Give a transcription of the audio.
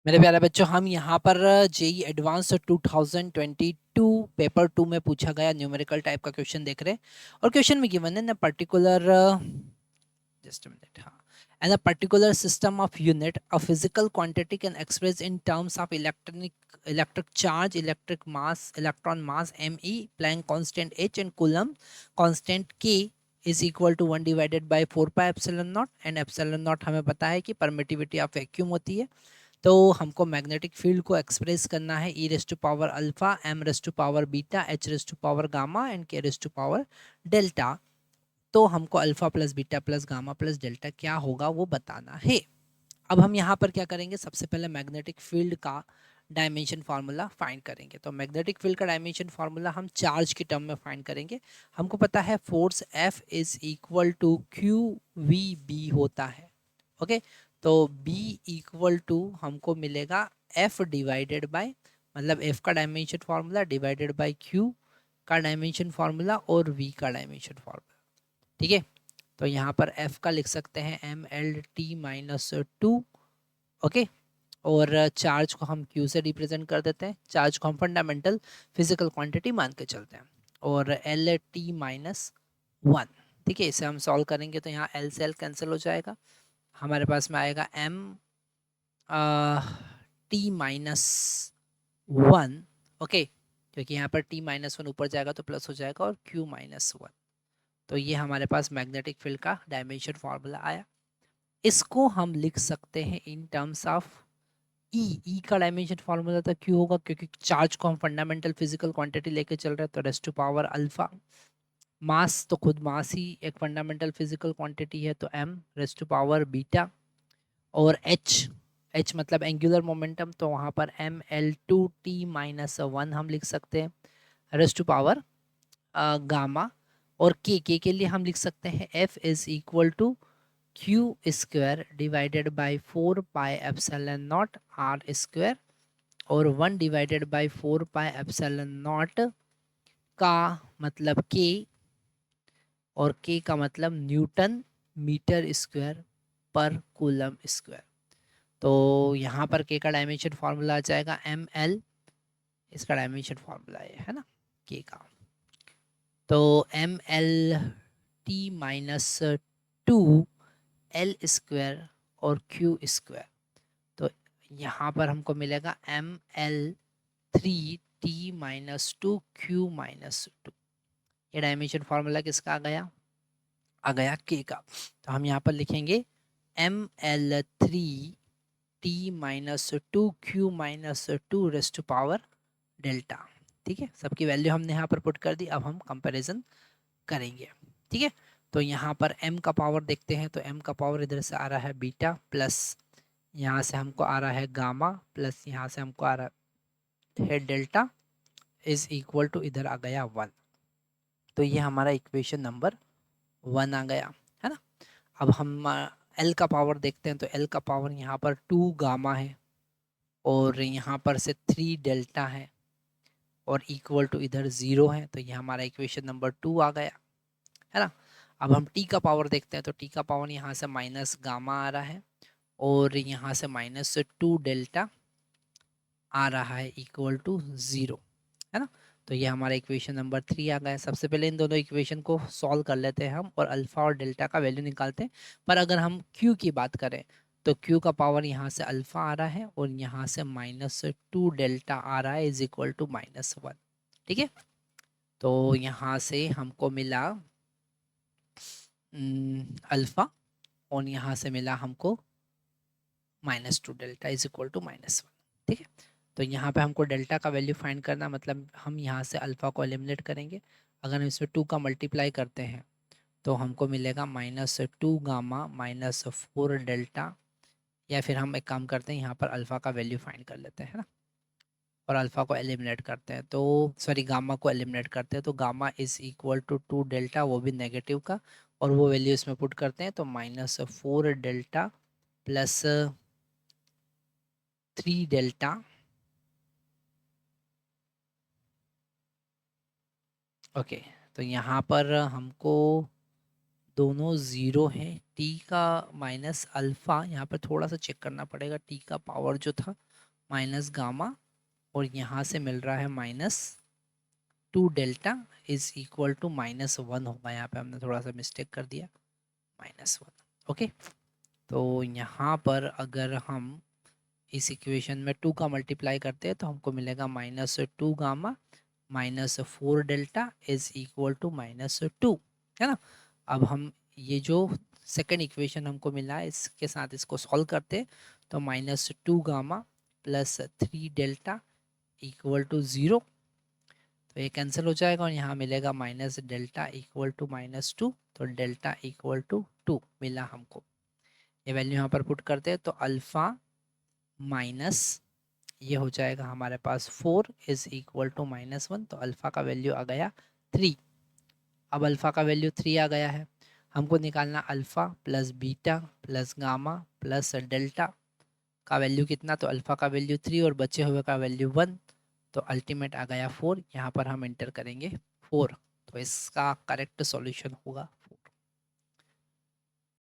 मेरे प्यारे बच्चों, हम यहाँ पर जेई एडवांस 2022 पेपर 2 में पूछा गया न्यूमेरिकल टाइप का क्वेश्चन देख रहे हैं। और क्वेश्चन में गिवन है ना पर्टिकुलर जस्ट मिनट, हाँ, and a particular system of unit a physical quantity can express in terms of electric charge, electric mass, electron mass me, Planck constant h and coulomb constant k is equal to 1 divided by 4 pi epsilon nought. And epsilon nought हमें पता है कि permittivity of vacuum होती है। तो हमको magnetic field को express करना है E raise to power alpha, M raise to power beta, H raise to power gamma and K raise to power delta. तो हमको alpha plus beta plus gamma plus delta क्या होगा वो बताना है। अब हम यहाँ पर क्या करेंगे, सबसे पहले मैग्नेटिक फील्ड का डायमेंशन फार्मूला फाइंड करेंगे। तो मैग्नेटिक फील्ड का डायमेंशन फार्मूला हम चार्ज की टर्म में फाइंड करेंगे। हमको पता है force F is equal to Q V B होता है। ओके, तो B इक्वल टू हमको मिलेगा F डिवाइडेड बाय, मतलब F का dimension formula divided by Q का डायमेंशन फार्मूला और V का डायमेंशन फार्मूला। ठीक है, तो यहाँ पर F का लिख सकते हैं MLT-2। ओके, और चार्ज को हम Q से रिप्रेजेंट कर देते हैं। चार्ज को हम फंडामेंटल फिजिकल क्वांटिटी मान के चलते हैं। और LT-1। ठीक है, इसे हम सॉल्व करेंगे तो यहाँ L से L कैंसिल हो जाएगा। हमारे पास में आएगा T-1। ओके, क्योंकि यहाँ पर T-1 ऊपर जाएगा तो प्लस हो जाएगा, और Q-1। तो ये हमारे पास मैग्नेटिक फील्ड का डायमेंशन फार्मूला आया। इसको हम लिख सकते हैं इन टर्म्स ऑफ ई का डायमेंशन फार्मूला था क्यों होगा, क्योंकि चार्ज को हम फंडामेंटल फिजिकल क्वांटिटी लेके चल रहे हैं, तो रेस टू पावर अल्फा। मास तो खुद मास ही एक फंडामेंटल फिजिकल क्वांटिटी है, तो m raise to power beta. और h मतलब एंगुलर मोमेंटम, तो वहाँ पर ML2T-1 हम लिख सकते हैं रेस टू पावर गामा। और k के लिए हम लिख सकते हैं F is equal to Q square divided by 4 pi epsilon nought R square, और 1 divided by 4 pi epsilon nought का मतलब k, और k का मतलब न्यूटन मीटर स्क्वायर पर कूलम स्क्वायर। तो यहाँ पर k का डायमेंशन फार्मूला आ जाएगा ml, इसका डायमेंशन फार्मूला है ना k का। तो MLT-2 L स्क्वायर और Q स्क्वायर, तो यहाँ पर हमको मिलेगा ML3T-2Q-2। ये डायमेंशन फार्मूला किसका आ गया K का। तो हम यहाँ पर लिखेंगे ML3T-2Q-2 race to power delta. ठीक है, सबकी वैल्यू हमने यहाँ पर पुट कर दी। अब हम कंपैरिजन करेंगे। ठीक है, तो यहाँ पर m का पावर देखते हैं, तो m का पावर इधर से आ रहा है बीटा, प्लस यहाँ से हमको आ रहा है गामा, प्लस यहाँ से हमको आ रहा है डेल्टा इज इक्वल टू इधर आ गया 1। तो ये हमारा इक्वेशन नंबर 1 आ गया है ना। अब हम L का पावर देखते हैं, तो L का पावर यहाँ पर 2 गामा है, और यहाँ पर से 3 डेल्टा है, और इक्वल टू इधर 0 है। तो ये हमारा इक्वेशन नंबर 2 आ गया है ना। अब हम T का पावर देखते हैं, तो T का पावर यहाँ से माइनस गामा आ रहा है, और यहाँ से -2 डेल्टा आ रहा है इक्वल टू 0 है ना। तो ये हमारा इक्वेशन नंबर 3 आ गया है। सबसे पहले इन दोनों इक्वेशन को सॉल्व कर लेते हैं हम, और अल्फा और डेल्टा का वैल्यू निकालते हैं। पर अगर हम Q की बात करें, तो Q का पावर यहाँ से अल्फा आ रहा है, और यहाँ से -2 डेल्टा आ रहा है इज इक्वल टू -1। ठीक है, तो यहाँ से हमको मिला अल्फा, और यहाँ से मिला हमको -2 डेल्टा इज इक्वल टू -1। ठीक है, तो यहाँ पे हमको डेल्टा का वैल्यू फाइंड करना, मतलब हम यहाँ से अल्फ़ा को एलिमिनेट करेंगे। अगर हम इसमें 2 का मल्टीप्लाई करते हैं, तो हमको मिलेगा -2 गामा -4 डेल्टा। या फिर हम एक काम करते हैं, यहाँ पर अल्फ़ा का वैल्यू फाइंड कर लेते हैं ना, और अल्फ़ा को एलिमिनेट करते हैं, तो सॉरी गामा को एलिमिनेट करते हैं, तो gamma is equal to 2 delta, वो भी नेगेटिव का, और वो वैल्यू इसमें पुट करते हैं, तो -4 डेल्टा प्लस 3 डेल्टा। ओके, तो यहाँ पर हमको दोनों ज़ीरो हैं। टी का माइनस अल्फ़ा यहाँ पर थोड़ा सा चेक करना पड़ेगा, टी का पावर जो था माइनस गामा और यहाँ से मिल रहा है -2 डेल्टा इज इक्वल टू -1 होगा। यहाँ पे हमने थोड़ा सा मिस्टेक कर दिया, -1। ओके, तो यहाँ पर अगर हम इस इक्वेशन में 2 का मल्टीप्लाई करते हैं तो हमको मिलेगा -2 gamma -4 delta is equal to -2, है ना। अब हम ये जो सेकंड इक्वेशन हमको मिला है इसके साथ इसको सॉल्व करते तो -2 गामा +3 डेल्टा इक्वल टू 0, तो ये कैंसिल हो जाएगा और यहाँ मिलेगा माइनस डेल्टा इक्वल टू -2, तो डेल्टा इक्वल टू 2 मिला हमको। ये वैल्यू यहाँ पर पुट करते हैं तो अल्फ़ा माइनस ये हो जाएगा हमारे पास 4 इज इक्वल टू -1, तो अल्फ़ा का वैल्यू आ गया 3। अब अल्फ़ा का वैल्यू 3 आ गया है, हमको निकालना alpha plus beta plus gamma plus delta का वैल्यू कितना, तो अल्फ़ा का वैल्यू 3 और बचे हुए का वैल्यू 1, तो अल्टीमेट आ गया 4। यहाँ पर हम एंटर करेंगे 4, तो इसका करेक्ट सॉल्यूशन होगा